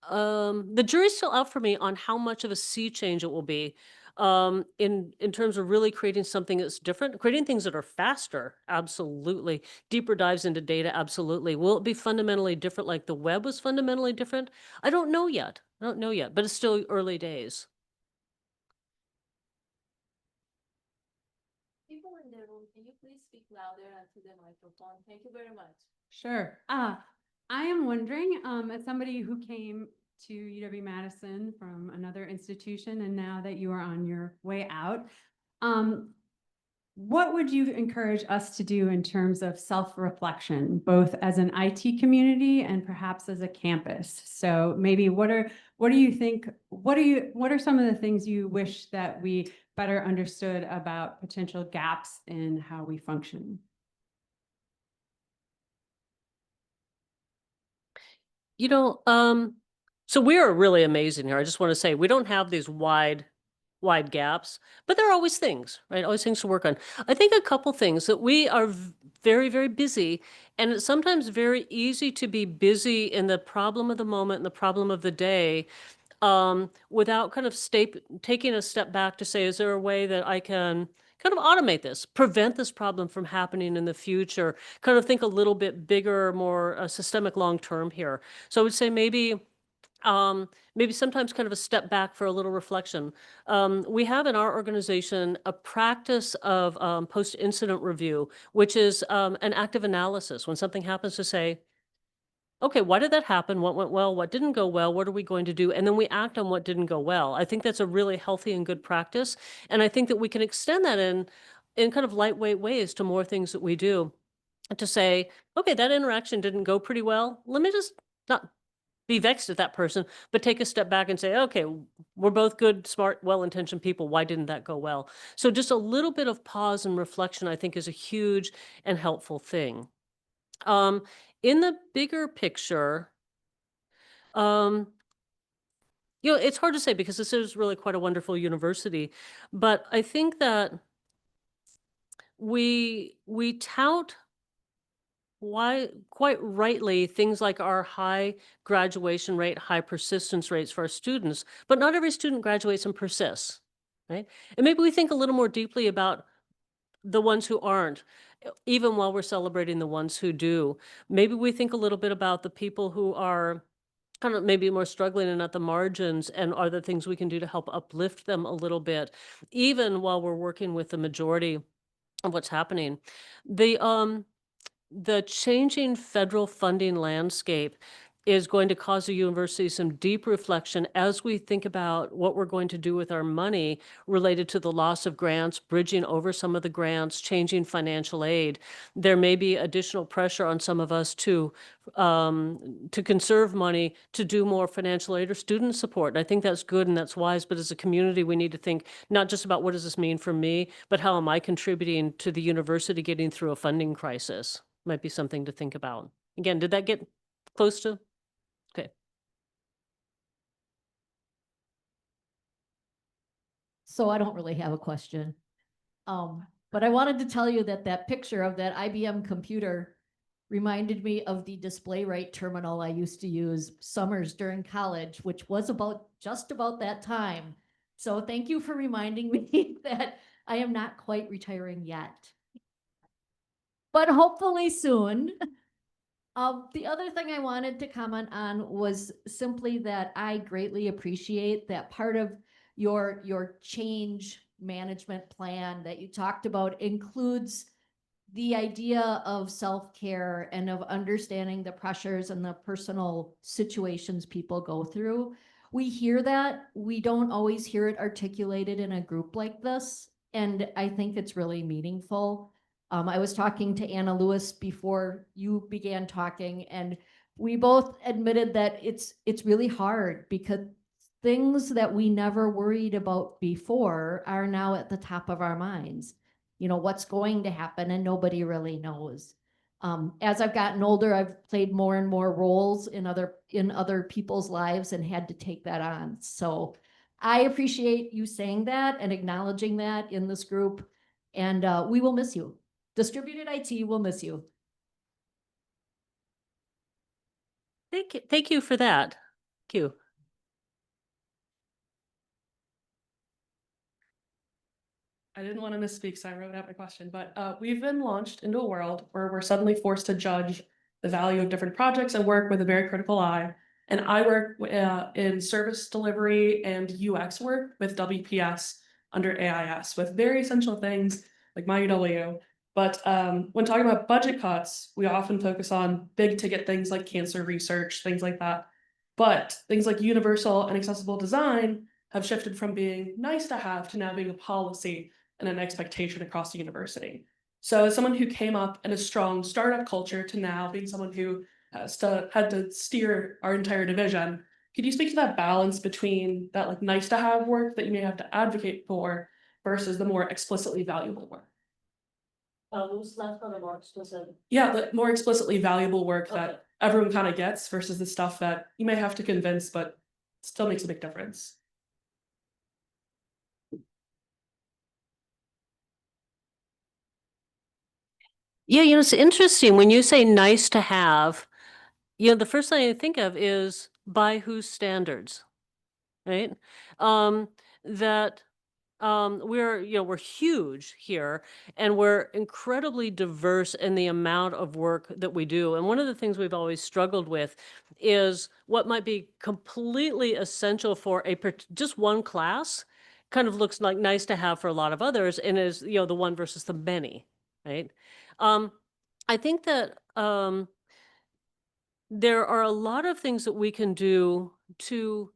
the jury's still out for me on how much of a sea change it will be in terms of really creating something that's different, creating things that are faster, absolutely. Deeper dives into data, absolutely. Will it be fundamentally different like the web was fundamentally different? I don't know yet. But it's still early days. People in the room, can you please speak louder into the microphone? Thank you very much. Sure. I am wondering, as somebody who came to UW-Madison from another institution, and now that you are on your way out, what would you encourage us to do in terms of self-reflection, both as an IT community and perhaps as a campus? So maybe what are some of the things you wish that we better understood about potential gaps in how we function? So we are really amazing here. I just want to say we don't have these wide gaps, but there are always things, right? Always things to work on. I think a couple things that we are very, very busy, and it's sometimes very easy to be busy in the problem of the moment and the problem of the day without kind of taking a step back to say, is there a way that I can kind of automate this, prevent this problem from happening in the future, kind of think a little bit bigger, more systemic long-term here. So I would say maybe maybe sometimes kind of a step back for a little reflection. We have in our organization a practice of post-incident review, which is an active analysis. When something happens, to say, okay, why did that happen? What went well? What didn't go well? What are we going to do? And then we act on what didn't go well. I think that's a really healthy and good practice. And I think that we can extend that in kind of lightweight ways to more things that we do. To say, okay, that interaction didn't go pretty well. Let me just not be vexed at that person, but take a step back and say, okay, we're both good, smart, well-intentioned people. Why didn't that go well? So just a little bit of pause and reflection, I think, is a huge and helpful thing. In the bigger picture, it's hard to say because this is really quite a wonderful university, but I think that we tout quite rightly things like our high graduation rate, high persistence rates for our students, but not every student graduates and persists, right? And maybe we think a little more deeply about the ones who aren't, even while we're celebrating the ones who do. Maybe we think a little bit about the people who are kind of maybe more struggling and at the margins, and are there things we can do to help uplift them a little bit, even while we're working with the majority of what's happening. The changing federal funding landscape is going to cause the university some deep reflection as we think about what we're going to do with our money related to the loss of grants, bridging over some of the grants, changing financial aid. There may be additional pressure on some of us to conserve money, to do more financial aid or student support. And I think that's good and that's wise, but as a community, we need to think not just about what does this mean for me, but how am I contributing to the university getting through a funding crisis? Might be something to think about. Again, did that get close to? Okay. So I don't really have a question. But I wanted to tell you that that picture of that IBM computer reminded me of the display rate terminal I used to use summers during college, which was just about that time. So thank you for reminding me that I am not quite retiring yet, but hopefully soon. The other thing I wanted to comment on was simply that I greatly appreciate that part of your change management plan that you talked about includes the idea of self-care and of understanding the pressures and the personal situations people go through. We hear that. We don't always hear it articulated in a group like this, and I think it's really meaningful. I was talking to Anna Lewis before you began talking, and we both admitted that it's really hard because things that we never worried about before are now at the top of our minds. You know, what's going to happen, and nobody really knows. As I've gotten older, I've played more and more roles in other people's lives and had to take that on. So I appreciate you saying that and acknowledging that in this group, and we will miss you. Distributed IT will miss you. Thank you for that. Thank you. I didn't want to misspeak, so I wrote out my question, but we've been launched into a world where we're suddenly forced to judge the value of different projects and work with a very critical eye. And I work in service delivery and UX work with WPS under AIS with very essential things like my UW. But when talking about budget cuts, we often focus on big ticket things like cancer research, things like that. But things like universal and accessible design have shifted from being nice to have to now being a policy and an expectation across the university. So as someone who came up in a strong startup culture to now being someone who had to steer our entire division, could you speak to that balance between that like nice to have work that you may have to advocate for versus the more explicitly valuable work? Who's left on the more explicit? Yeah, the more explicitly valuable work Okay. that everyone kind of gets versus the stuff that you may have to convince, but still makes a big difference. Yeah, it's interesting when you say nice to have, the first thing I think of is by whose standards, right? That we're huge here, and we're incredibly diverse in the amount of work that we do. And one of the things we've always struggled with is what might be completely essential for just one class kind of looks like nice to have for a lot of others, and is, the one versus the many, right? I think that there are a lot of things that we can do to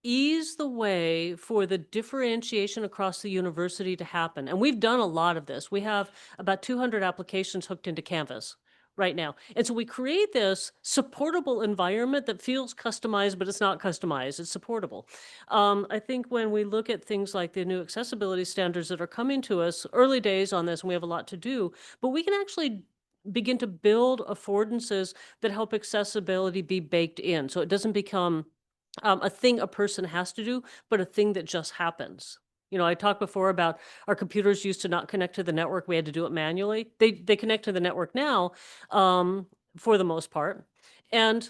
ease the way for the differentiation across the university to happen. And we've done a lot of this. We have about 200 applications hooked into Canvas right now. And so we create this supportable environment that feels customized, but it's not customized, it's supportable. I think when we look at things like the new accessibility standards that are coming to us, early days on this, and we have a lot to do, but we can actually begin to build affordances that help accessibility be baked in. So it doesn't become a thing a person has to do, but a thing that just happens. I talked before about our computers used to not connect to the network. We had to do it manually. They connect to the network now, for the most part. And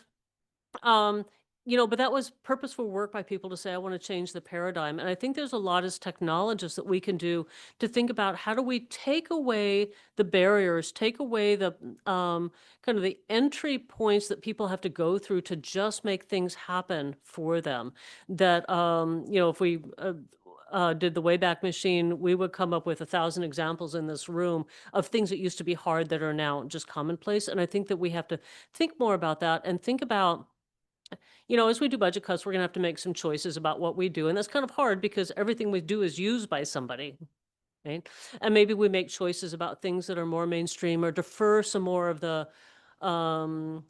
but that was purposeful work by people to say, I want to change the paradigm. And I think there's a lot as technologists that we can do to think about how do we take away the barriers, take away the kind of the entry points that people have to go through to just make things happen for them. That, if we did the Wayback Machine, we would come up with 1,000 examples in this room of things that used to be hard that are now just commonplace. And I think that we have to think more about that and think about, as we do budget cuts, we're going to have to make some choices about what we do. And that's kind of hard because everything we do is used by somebody, right? And maybe we make choices about things that are more mainstream or defer some more of the kind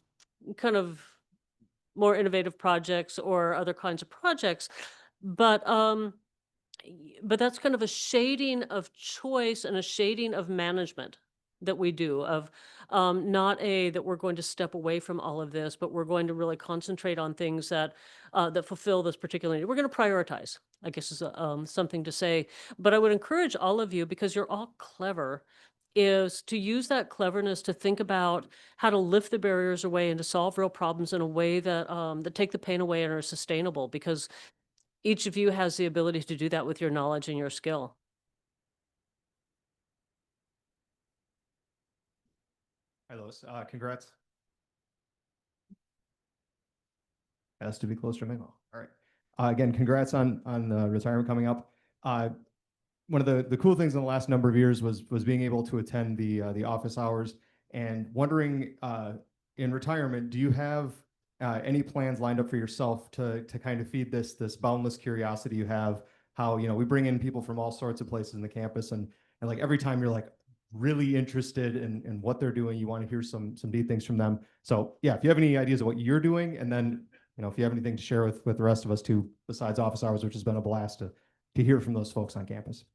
of more innovative projects or other kinds of projects. But that's kind of a shading of choice and a shading of management that we do, of not that we're going to step away from all of this, but we're going to really concentrate on things that that fulfill this particular need. We're going to prioritize, I guess, is something to say. But I would encourage all of you, because you're all clever, is to use that cleverness to think about how to lift the barriers away and to solve real problems in a way that that take the pain away and are sustainable, because each of you has the ability to do that with your knowledge and your skill. Hi, Lois. Congrats. Has to be closer to me. All right. Again, congrats on retirement coming up. One of the cool things in the last number of years was being able to attend the office hours, and wondering in retirement, do you have any plans lined up for yourself to kind of feed this boundless curiosity you have? How we bring in people from all sorts of places in the campus, and like every time you're like really interested in what they're doing, you want to hear some neat things from them. So yeah, if you have any ideas of what you're doing, and then if you have anything to share with the rest of us too, besides office hours, which has been a blast to hear from those folks on campus.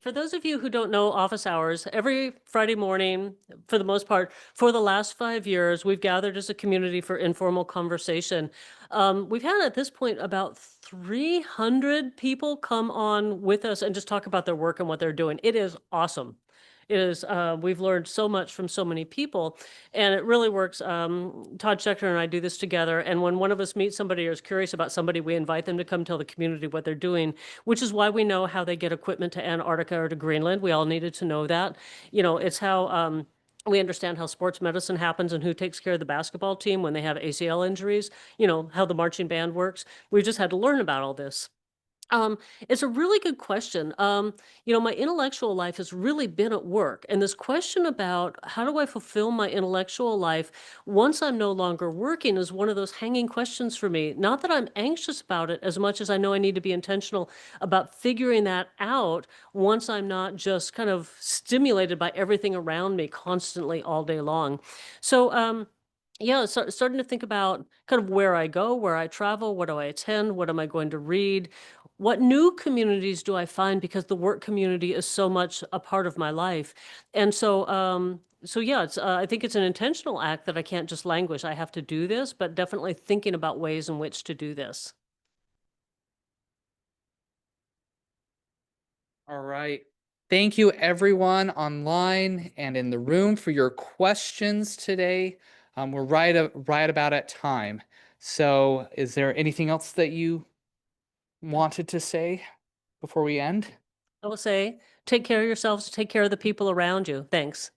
For those of you who don't know office hours, every Friday morning, for the most part, for the last 5 years, we've gathered as a community for informal conversation. We've had at this point about 300 people come on with us and just talk about their work and what they're doing. It is awesome. It is, we've learned so much from so many people, and it really works. Todd Schechter and I do this together, and when one of us meets somebody or is curious about somebody, we invite them to come tell the community what they're doing, which is why we know how they get equipment to Antarctica or to Greenland. We all needed to know that. It's how we understand how sports medicine happens and who takes care of the basketball team when they have ACL injuries, how the marching band works. We've just had to learn about all this. It's a really good question. My intellectual life has really been at work, and this question about how do I fulfill my intellectual life once I'm no longer working is one of those hanging questions for me. Not that I'm anxious about it as much as I know I need to be intentional about figuring that out once I'm not just kind of stimulated by everything around me constantly all day long. So, yeah, starting to think about kind of where I go, where I travel, what do I attend, what am I going to read, what new communities do I find, because the work community is so much a part of my life. And so yeah, I think it's an intentional act that I can't just languish. I have to do this, but definitely thinking about ways in which to do this. All right. Thank you, everyone online and in the room, for your questions today. We're right about at time. So is there anything else that you wanted to say before we end? I will say, take care of yourselves, take care of the people around you. Thanks.